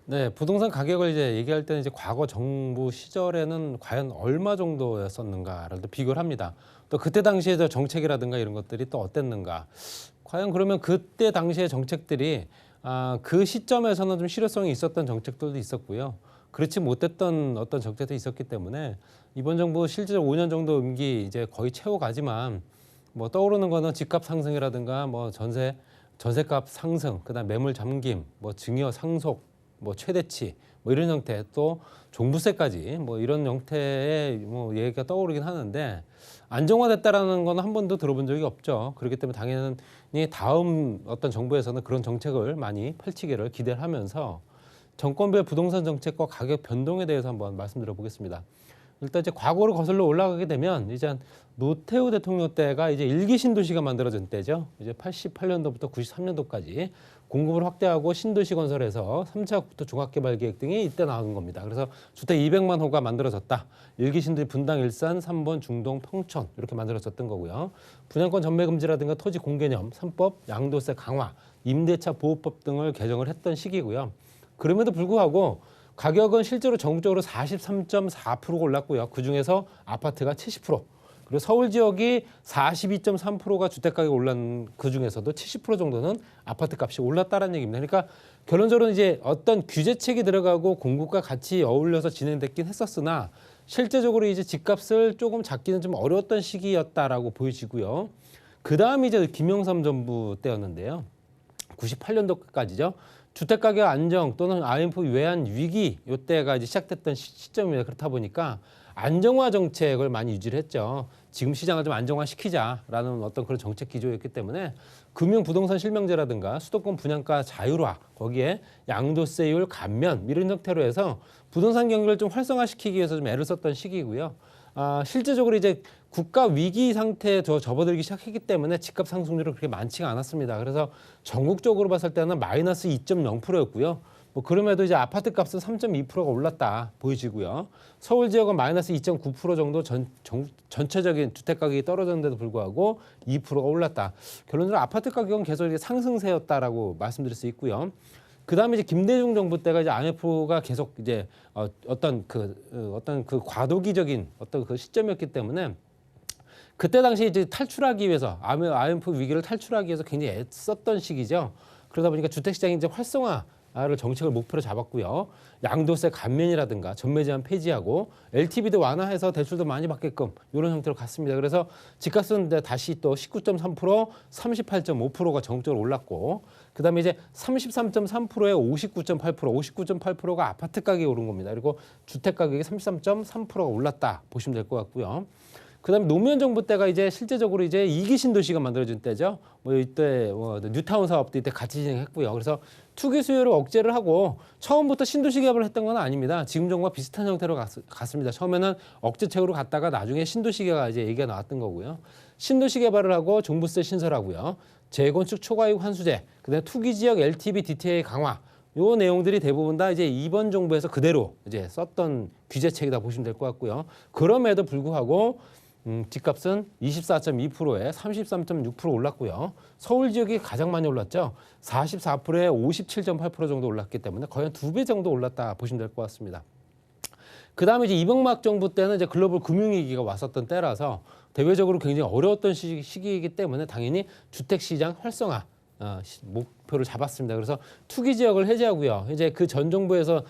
네, 부동산 가격을 이제 얘기할 때는 이제 과거 정부 시절에는 과연 얼마 정도였었는가를 또 비교를 합니다. 또 그때 당시에 저 정책이라든가 이런 것들이 또 어땠는가. 과연 그러면 그때 당시의 정책들이 그 시점에서는 좀 실효성이 있었던 정책들도 있었고요. 그렇지 못했던 어떤 정책도 있었기 때문에 이번 정부 실제로 5년 정도 임기 이제 거의 채워가지만 뭐 떠오르는 거는 집값 상승이라든가 뭐 전세값 상승, 그다음 매물 잠김, 뭐 증여 상속, 뭐 최대치, 뭐 이런 형태, 또 종부세까지 뭐 이런 형태의 뭐 얘기가 떠오르긴 하는데 안정화됐다라는 건 한 번도 들어본 적이 없죠. 그렇기 때문에 당연히 다음 어떤 정부에서는 그런 정책을 많이 펼치기를 기대를 하면서 정권별 부동산 정책과 가격 변동에 대해서 한번 말씀드려 보겠습니다. 일단 이제 과거로 거슬러 올라가게 되면 이제 노태우 대통령 때가 이제 일기 신도시가 만들어진 때죠. 이제 88년도부터 93년도까지 공급을 확대하고 신도시 건설해서 3차 국토 종합개발 계획 등이 이때 나온 겁니다. 그래서 주택 200만 호가 만들어졌다. 일기 신도시 분당, 일산, 3번, 중동, 평촌 이렇게 만들어졌던 거고요. 분양권 전매 금지라든가 토지 공개념, 3법, 양도세 강화, 임대차 보호법 등을 개정을 했던 시기고요. 그럼에도 불구하고 가격은 실제로 전국적으로 43.4%가 올랐고요. 그중에서 아파트가 70%, 그리고 서울 지역이 42.3%가 주택가격이 올랐는 그중에서도 70% 정도는 아파트 값이 올랐다는 얘기입니다. 그러니까 결론적으로 이제 어떤 규제책이 들어가고 공급과 같이 어울려서 진행됐긴 했었으나 실제적으로 이제 집값을 조금 잡기는 좀 어려웠던 시기였다라고 보여지고요. 그 다음이 이제 김영삼 정부 때였는데요. 98년도까지죠. 주택가격 안정 또는 IMF 외환 위기 이때가 이제 시작됐던 시점입니다. 그렇다 보니까 안정화 정책을 많이 유지를 했죠. 지금 시장을 좀 안정화시키자라는 어떤 그런 정책 기조였기 때문에 금융 부동산 실명제라든가 수도권 분양가 자율화, 거기에 양도세율 감면 이런 형태로 해서 부동산 경기를 좀 활성화시키기 위해서 좀 애를 썼던 시기이고요. 실제적으로 이제 국가 위기 상태에 접어들기 시작했기 때문에 집값 상승률이 그렇게 많지가 않았습니다. 그래서 전국적으로 봤을 때는 마이너스 2.0%였고요. 뭐 그럼에도 이제 아파트 값은 3.2%가 올랐다 보여지고요. 서울 지역은 마이너스 2.9% 정도 전체적인 주택 가격이 떨어졌는데도 불구하고 2%가 올랐다. 결론적으로 아파트 가격은 계속 이렇게 상승세였다라고 말씀드릴 수 있고요. 그 다음에 이제 김대중 정부 때가 이제 IMF가 계속 이제 어떤 그 과도기적인 어떤 그 시점이었기 때문에 그때 당시 이제 탈출하기 위해서 IMF 위기를 탈출하기 위해서 굉장히 애썼던 시기죠. 그러다 보니까 주택시장이 이제 활성화를 정책을 목표로 잡았고요. 양도세 감면이라든가 전매 제한 폐지하고 LTV도 완화해서 대출도 많이 받게끔 이런 형태로 갔습니다. 그래서 집값은 다시 또 19.3%, 38.5%가 전국적으로 올랐고 그다음에 이제 33.3%에 59.8%, 59.8%가 아파트 가격이 오른 겁니다. 그리고 주택 가격이 33.3%가 올랐다 보시면 될 것 같고요. 그다음에 노무현 정부 때가 이제 실제적으로 이제 2기 신도시가 만들어진 때죠. 뭐 이때 뉴타운 사업도 이때 같이 진행했고요. 그래서 투기 수요를 억제를 하고 처음부터 신도시 개발을 했던 건 아닙니다. 지금 정부와 비슷한 형태로 갔습니다. 처음에는 억제책으로 갔다가 나중에 신도시가 이제 얘기가 나왔던 거고요. 신도시 개발을 하고 종부세 신설하고요. 재건축 초과이익 환수제, 그다음에 투기 지역 LTV DTA 강화. 요 내용들이 대부분 다 이제 이번 정부에서 그대로 이제 썼던 규제책이다 보시면 될 것 같고요. 그럼에도 불구하고 집값은 24.2%에 33.6% 올랐고요. 서울 지역이 가장 많이 올랐죠. 44%에 57.8% 정도 올랐기 때문에 거의 한 2배 정도 올랐다 보시면 될 것 같습니다. 그 다음에 이제 이명박 정부 때는 이제 글로벌 금융위기가 왔었던 때라서 대외적으로 굉장히 어려웠던 시기이기 때문에 당연히 주택시장 활성화 목표를 잡았습니다. 그래서 투기 지역을 해제하고요. 이제 그 전 정부에서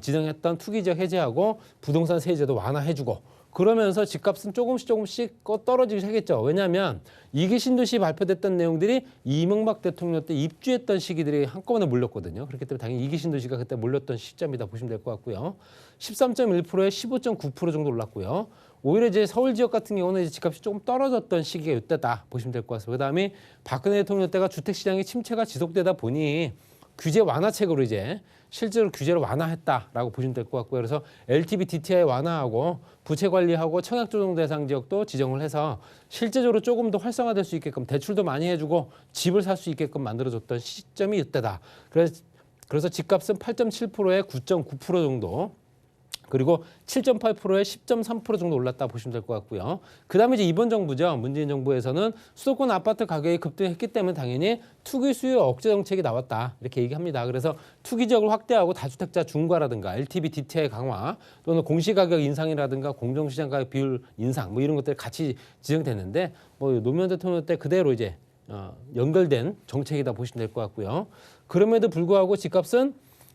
지정했던 투기 지역 해제하고 부동산 세제도 완화해주고 그러면서 집값은 조금씩 떨어지기 시작했죠. 왜냐하면 이기 신도시 발표됐던 내용들이 이명박 대통령 때 입주했던 시기들이 한꺼번에 몰렸거든요. 그렇기 때문에 당연히 이기 신도시가 그때 몰렸던 시점이다 보시면 될 것 같고요. 13.1%에 15.9% 정도 올랐고요. 오히려 이제 서울 지역 같은 경우는 이제 집값이 조금 떨어졌던 시기가 이때다 보시면 될 것 같습니다. 그다음에 박근혜 대통령 때가 주택시장의 침체가 지속되다 보니 규제 완화책으로 이제 실제로 규제를 완화했다라고 보시면 될 것 같고요. 그래서 LTV DTI 완화하고 부채 관리하고 청약 조정 대상 지역도 지정을 해서 실제적으로 조금 더 활성화될 수 있게끔 대출도 많이 해주고 집을 살 수 있게끔 만들어줬던 시점이 이때다. 그래서 집값은 8.7%에 9.9% 정도. 그리고 7.8%에 10.3% 정도 올랐다 보시면 될 것 같고요. 그다음에 이제 이번 정부죠. 문재인 정부에서는 수도권 아파트 가격이 급등했기 때문에 당연히 투기 수요 억제 정책이 나왔다. 이렇게 얘기합니다. 그래서 투기 지역을 확대하고 다주택자 중과라든가 LTV DTI 강화 또는 공시가격 인상이라든가 공정시장 가격 비율 인상 뭐 이런 것들이 같이 지정됐는데 뭐 노무현 대통령 때 그대로 이제 연결된 정책이다 보시면 될 것 같고요. 그럼에도 불구하고 집값은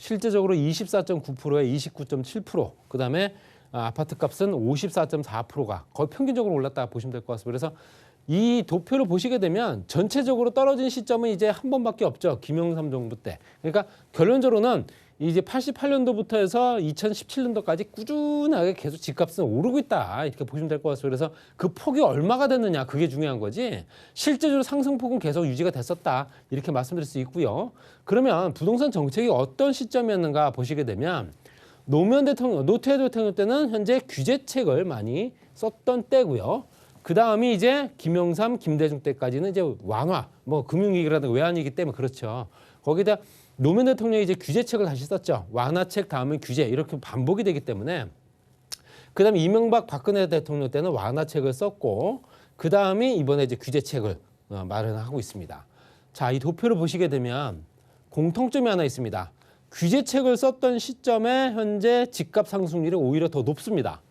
실제적으로 24.9%에 29.7%, 그다음에 아파트 값은 54.4%가 거의 평균적으로 올랐다 보시면 될 것 같습니다. 그래서 이 도표를 보시게 되면 전체적으로 떨어진 시점은 이제 한 번밖에 없죠. 김영삼 정부 때. 그러니까 결론적으로는 이제 88년도부터 해서 2017년도까지 꾸준하게 계속 집값은 오르고 있다. 이렇게 보시면 될 것 같습니다. 그래서 그 폭이 얼마가 됐느냐 그게 중요한 거지. 실제적으로 상승폭은 계속 유지가 됐었다. 이렇게 말씀드릴 수 있고요. 그러면 부동산 정책이 어떤 시점이었는가 보시게 되면 노무현 대통령, 노태우 대통령 때는 현재 규제책을 많이 썼던 때고요. 그 다음이 이제 김영삼, 김대중 때까지는 이제 완화, 뭐 금융위기라든가 외환위기 때문에 그렇죠. 거기다 노무현 대통령이 이제 규제책을 다시 썼죠. 완화책 다음은 규제 이렇게 반복이 되기 때문에 그다음에 이명박 박근혜 대통령 때는 완화책을 썼고 그다음이 이번에 이제 규제책을 마련하고 있습니다. 자, 이 도표를 보시게 되면 공통점이 하나 있습니다. 규제책을 썼던 시점에 현재 집값 상승률이 오히려 더 높습니다.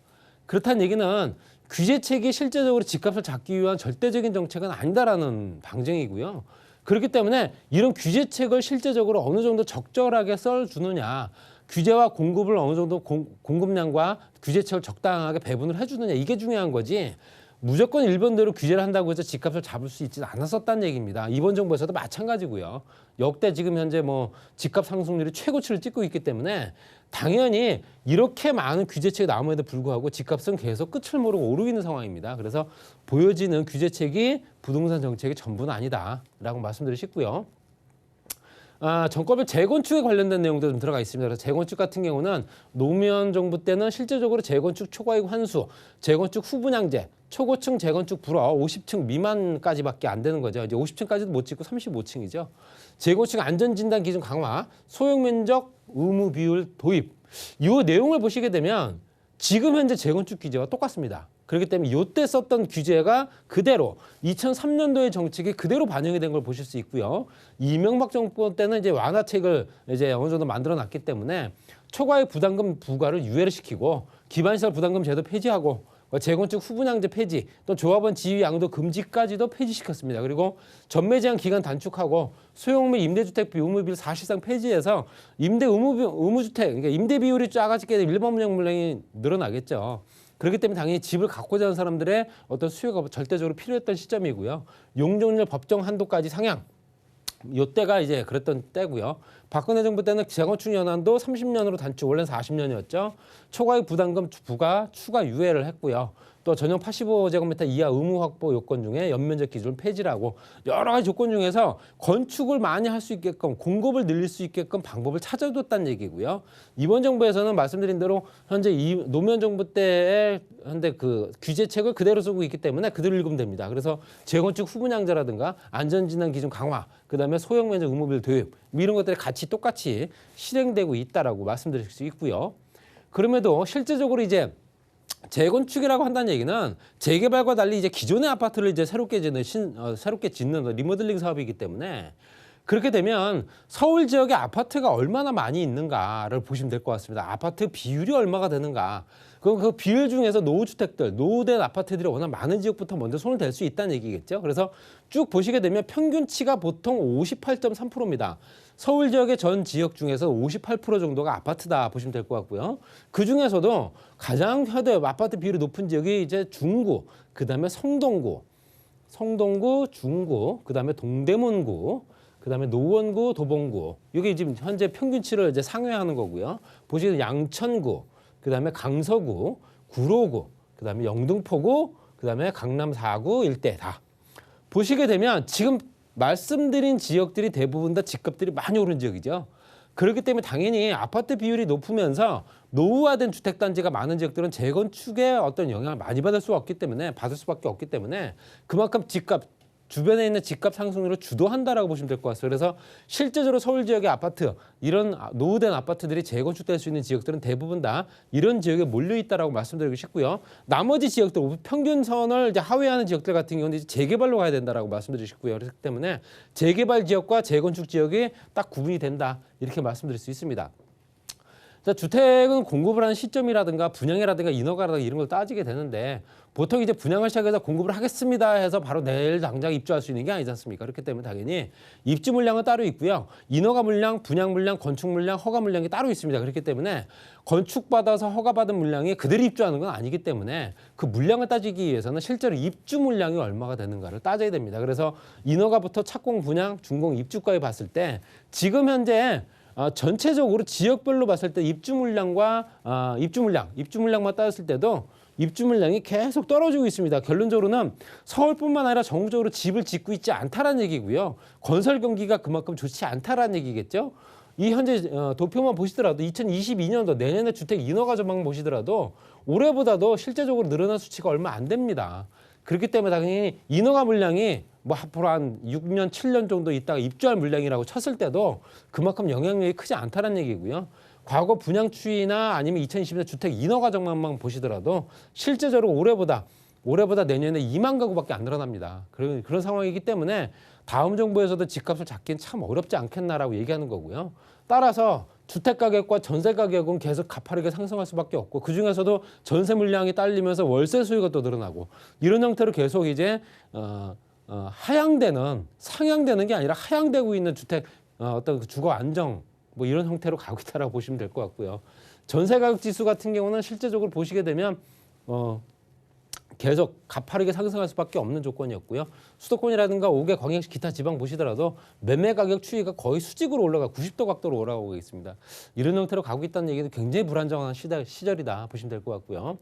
그렇다는 얘기는 규제책이 실제적으로 집값을 잡기 위한 절대적인 정책은 아니다라는 방증이고요. 그렇기 때문에 이런 규제책을 실제적으로 어느 정도 적절하게 써주느냐, 규제와 공급을 어느 정도 공급량과 규제책을 적당하게 배분을 해주느냐 이게 중요한 거지. 무조건 일본대로 규제를 한다고 해서 집값을 잡을 수 있지는 않았었다는 얘기입니다. 이번 정부에서도 마찬가지고요. 역대 지금 현재 뭐 집값 상승률이 최고치를 찍고 있기 때문에 당연히 이렇게 많은 규제책이 나옴에도 불구하고 집값은 계속 끝을 모르고 오르고 있는 상황입니다. 그래서 보여지는 규제책이 부동산 정책의 전부는 아니다라고 말씀드리고 싶고요. 정권별 재건축에 관련된 내용도 좀 들어가 있습니다. 그래서 재건축 같은 경우는 노무현 정부 때는 실제적으로 재건축 초과이익 환수, 재건축 후분양제, 초고층 재건축 불허 50층 미만까지밖에 안 되는 거죠. 이제 50층까지도 못 짓고 35층이죠. 재건축 안전진단 기준 강화, 소형면적 의무 비율 도입. 이 내용을 보시게 되면 지금 현재 재건축 규제와 똑같습니다. 그렇기 때문에 이때 썼던 규제가 그대로 2003년도의 정책이 그대로 반영이 된 걸 보실 수 있고요. 이명박 정부 때는 이제 완화책을 이제 어느 정도 만들어 놨기 때문에 초과의 부담금 부과를 유예를 시키고 기반시설 부담금 제도 폐지하고 재건축 후분양제 폐지, 또 조합원 지위 양도 금지까지도 폐지시켰습니다. 그리고 전매 제한 기간 단축하고 소형 및 임대주택비 의무비를 사실상 폐지해서 임대 의무주택, 그러니까 임대 비율이 작아지게 되면 일반 분양 물량이 늘어나겠죠. 그렇기 때문에 당연히 집을 갖고자 하는 사람들의 어떤 수요가 절대적으로 필요했던 시점이고요. 용적률 법정 한도까지 상향. 이때가 이제 그랬던 때고요. 박근혜 정부 때는 재건축 연한도 30년으로 단축, 원래는 40년이었죠. 초과의 부담금 부과 추가 유예를 했고요. 또 전용 85제곱미터 이하 의무 확보 요건 중에 연면적 기준을 폐지하고 여러 가지 조건 중에서 건축을 많이 할 수 있게끔 공급을 늘릴 수 있게끔 방법을 찾아뒀다는 얘기고요. 이번 정부에서는 말씀드린 대로 현재 노무현 정부 때의 현재 그 규제책을 그대로 쓰고 있기 때문에 그대로 읽으면 됩니다. 그래서 재건축 후분양제라든가 안전진단 기준 강화, 그다음에 소형 면적 의무비율 도입 이런 것들이 같이 똑같이 실행되고 있다라고 말씀드릴 수 있고요. 그럼에도 실제적으로 이제 재건축이라고 한다는 얘기는 재개발과 달리 이제 기존의 아파트를 이제 새롭게 짓는 리모델링 사업이기 때문에 그렇게 되면 서울 지역에 아파트가 얼마나 많이 있는가를 보시면 될 것 같습니다. 아파트 비율이 얼마가 되는가. 그럼 그 비율 중에서 노후주택들, 노후된 아파트들이 워낙 많은 지역부터 먼저 손을 댈 수 있다는 얘기겠죠. 그래서 쭉 보시게 되면 평균치가 보통 58.3%입니다. 서울 지역의 전 지역 중에서 58% 정도가 아파트다 보시면 될 것 같고요. 그 중에서도 가장 아파트 비율이 높은 지역이 이제 중구, 그 다음에 성동구, 중구, 그 다음에 동대문구, 그 다음에 노원구, 도봉구. 이게 지금 현재 평균치를 이제 상회하는 거고요. 보시면 양천구, 그 다음에 강서구, 구로구, 그 다음에 영등포구, 그 다음에 강남 4구 일대 다. 보시게 되면 지금 말씀드린 지역들이 대부분 다 집값들이 많이 오른 지역이죠. 그렇기 때문에 당연히 아파트 비율이 높으면서 노후화된 주택단지가 많은 지역들은 재건축에 어떤 영향을 많이 받을 수밖에 없기 때문에 그만큼 집값 주변에 있는 집값 상승률을 주도한다라고 보시면 될 것 같아요. 그래서 실제적으로 서울 지역의 아파트, 이런 노후된 아파트들이 재건축될 수 있는 지역들은 대부분 다 이런 지역에 몰려 있다라고 말씀드리고 싶고요. 나머지 지역들, 평균선을 이제 하회하는 지역들 같은 경우는 이제 재개발로 가야 된다라고 말씀드리고 싶고요. 그렇기 때문에 재개발 지역과 재건축 지역이 딱 구분이 된다, 이렇게 말씀드릴 수 있습니다. 자, 주택은 공급을 하는 시점이라든가 분양이라든가 인허가라든가 이런 걸 따지게 되는데, 보통 이제 분양을 시작해서 공급을 하겠습니다 해서 바로 내일 당장 입주할 수 있는 게 아니지 않습니까? 그렇기 때문에 당연히 입주 물량은 따로 있고요. 인허가 물량, 분양 물량, 건축 물량, 허가 물량이 따로 있습니다. 그렇기 때문에 건축받아서 허가받은 물량이 그대로 입주하는 건 아니기 때문에 그 물량을 따지기 위해서는 실제로 입주 물량이 얼마가 되는가를 따져야 됩니다. 그래서 인허가부터 착공, 분양, 준공, 입주까지 봤을 때 지금 현재 전체적으로 지역별로 봤을 때 입주 물량과 입주 물량만 따졌을 때도 입주 물량이 계속 떨어지고 있습니다. 결론적으로는 서울뿐만 아니라 전국적으로 집을 짓고 있지 않다라는 얘기고요. 건설 경기가 그만큼 좋지 않다라는 얘기겠죠. 이 현재 도표만 보시더라도 2022년도 내년에 주택 인허가 전망 보시더라도 올해보다도 실제적으로 늘어난 수치가 얼마 안 됩니다. 그렇기 때문에 당연히 인허가 물량이 뭐 앞으로 한 6년, 7년 정도 있다가 입주할 물량이라고 쳤을 때도 그만큼 영향력이 크지 않다는 얘기고요. 과거 분양 추이나 아니면 2020년 주택 인허가 전망만 보시더라도 실제적으로 올해보다 내년에 2만 가구밖에 안 늘어납니다. 그런 상황이기 때문에 다음 정부에서도 집값을 잡기는 참 어렵지 않겠나라고 얘기하는 거고요. 따라서 주택 가격과 전세 가격은 계속 가파르게 상승할 수밖에 없고, 그중에서도 전세 물량이 딸리면서 월세 수요가 또 늘어나고, 이런 형태로 계속 이제 상향되는 게 아니라 하향되고 있는 주택 어떤 주거 안정, 뭐 이런 형태로 가고 있다라고 보시면 될 것 같고요. 전세 가격 지수 같은 경우는 실제적으로 보시게 되면 계속 가파르게 상승할 수밖에 없는 조건이었고요. 수도권이라든가 5개 광역시 기타 지방 보시더라도 매매 가격 추이가 거의 수직으로 90도 각도로 올라가고 있습니다. 이런 형태로 가고 있다는 얘기는 굉장히 불안정한 시절이다 보시면 될 것 같고요.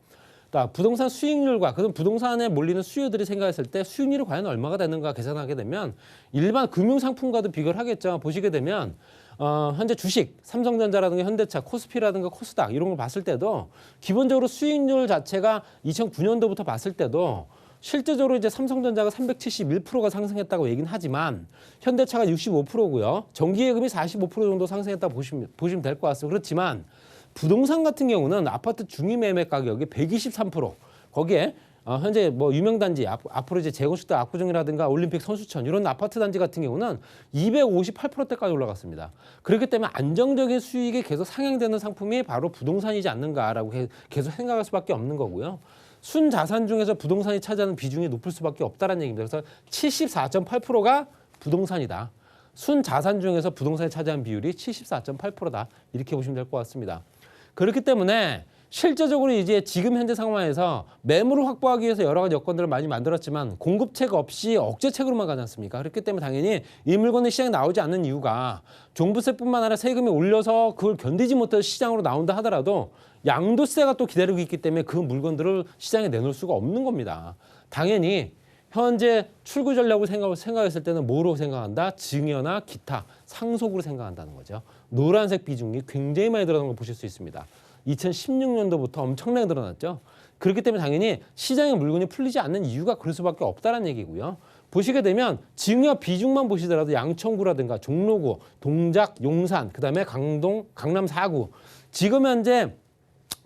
부동산 수익률과 그런 부동산에 몰리는 수요들이 생각했을 때 수익률이 과연 얼마가 되는가 계산하게 되면 일반 금융상품과도 비교를 하겠죠. 보시게 되면 현재 주식, 삼성전자라든가 현대차, 코스피라든가 코스닥 이런 걸 봤을 때도 기본적으로 수익률 자체가 2009년도부터 봤을 때도 실제적으로 이제 삼성전자가 371%가 상승했다고 얘기는 하지만 현대차가 65%고요. 전기예금이 45% 정도 상승했다고 보시면 될 것 같습니다. 그렇지만 부동산 같은 경우는 아파트 중위매매 가격이 123%, 거기에 현재 뭐 유명단지 앞으로 이제 재건축될 압구정이라든가 올림픽 선수촌 이런 아파트 단지 같은 경우는 258%대까지 올라갔습니다. 그렇기 때문에 안정적인 수익이 계속 상향되는 상품이 바로 부동산이지 않는가라고 계속 생각할 수밖에 없는 거고요. 순자산 중에서 부동산이 차지하는 비중이 높을 수밖에 없다는 얘기입니다. 그래서 74.8%가 부동산이다. 순자산 중에서 부동산이 차지하는 비율이 74.8%다. 이렇게 보시면 될 것 같습니다. 그렇기 때문에 실제적으로 이제 지금 현재 상황에서 매물을 확보하기 위해서 여러 가지 여건들을 많이 만들었지만 공급책 없이 억제책으로만 가지 않습니까? 그렇기 때문에 당연히 이 물건이 시장에 나오지 않는 이유가 종부세뿐만 아니라 세금이 올려서 그걸 견디지 못해서 시장으로 나온다 하더라도 양도세가 또 기다리고 있기 때문에 그 물건들을 시장에 내놓을 수가 없는 겁니다. 당연히 현재 출구 전략을 생각했을 때는 뭐로 생각한다? 증여나 기타, 상속으로 생각한다는 거죠. 노란색 비중이 굉장히 많이 늘어나는 걸 보실 수 있습니다. 2016년도부터 엄청나게 늘어났죠. 그렇기 때문에 당연히 시장의 물건이 풀리지 않는 이유가 그럴 수밖에 없다는 얘기고요. 보시게 되면 증여 비중만 보시더라도 양천구라든가 종로구, 동작, 용산, 그다음에 강동, 강남 4구 지금 현재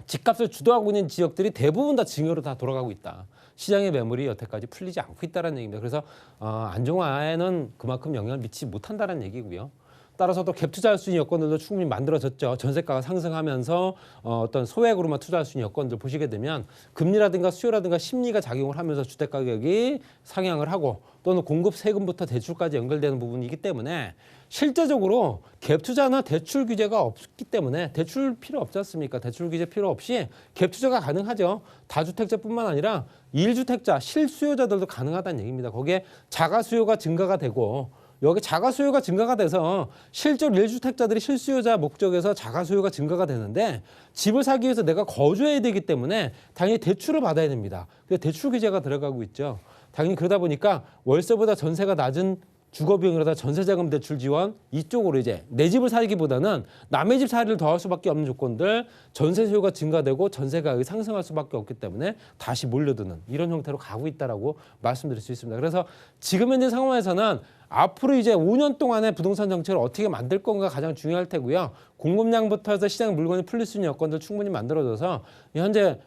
집값을 주도하고 있는 지역들이 대부분 다 증여로 다 돌아가고 있다. 시장의 매물이 여태까지 풀리지 않고 있다는 얘기입니다. 그래서 안정화에는 그만큼 영향을 미치지 못한다는 얘기고요. 따라서 또 갭 투자할 수 있는 여건들도 충분히 만들어졌죠. 전세가가 상승하면서 어떤 소액으로만 투자할 수 있는 여건들 보시게 되면 금리라든가 수요라든가 심리가 작용을 하면서 주택 가격이 상향을 하고 또는 공급 세금부터 대출까지 연결되는 부분이기 때문에 실제적으로 갭 투자나 대출 규제가 없기 때문에 대출 필요 없지 않습니까? 대출 규제 필요 없이 갭 투자가 가능하죠. 다주택자뿐만 아니라 1주택자, 실수요자들도 가능하다는 얘기입니다. 거기에 자가 수요가 증가가 되고 여기 자가 수요가 증가가 돼서 실제로 1주택자들이 실수요자 목적에서 자가 수요가 증가가 되는데 집을 사기 위해서 내가 거주해야 되기 때문에 당연히 대출을 받아야 됩니다. 그래서 대출 규제가 들어가고 있죠. 당연히 그러다 보니까 월세보다 전세가 낮은 주거 비용이라다 전세자금 대출 지원 이쪽으로 이제 내 집을 살기보다는 남의 집 살이를 더할 수밖에 없는 조건들, 전세 수요가 증가되고 전세 가격이 상승할 수밖에 없기 때문에 다시 몰려드는 이런 형태로 가고 있다라고 말씀드릴 수 있습니다. 그래서 지금 현재 상황에서는 앞으로 이제 5년 동안의 부동산 정책을 어떻게 만들 건가 가장 중요할 테고요. 공급량부터 해서 시장 물건이 풀릴 수 있는 여건들 충분히 만들어져서 현재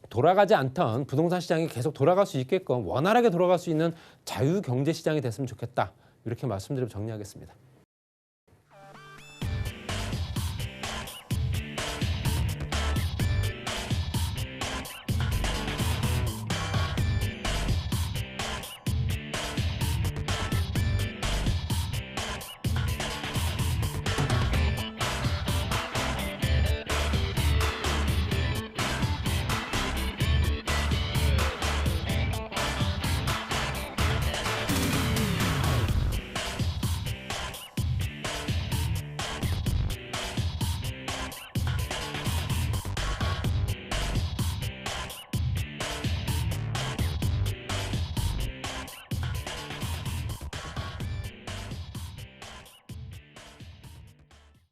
돌아가지 않던 부동산 시장이 계속 돌아갈 수 있게끔 원활하게 돌아갈 수 있는 자유 경제 시장이 됐으면 좋겠다. 이렇게 말씀드리고 정리하겠습니다.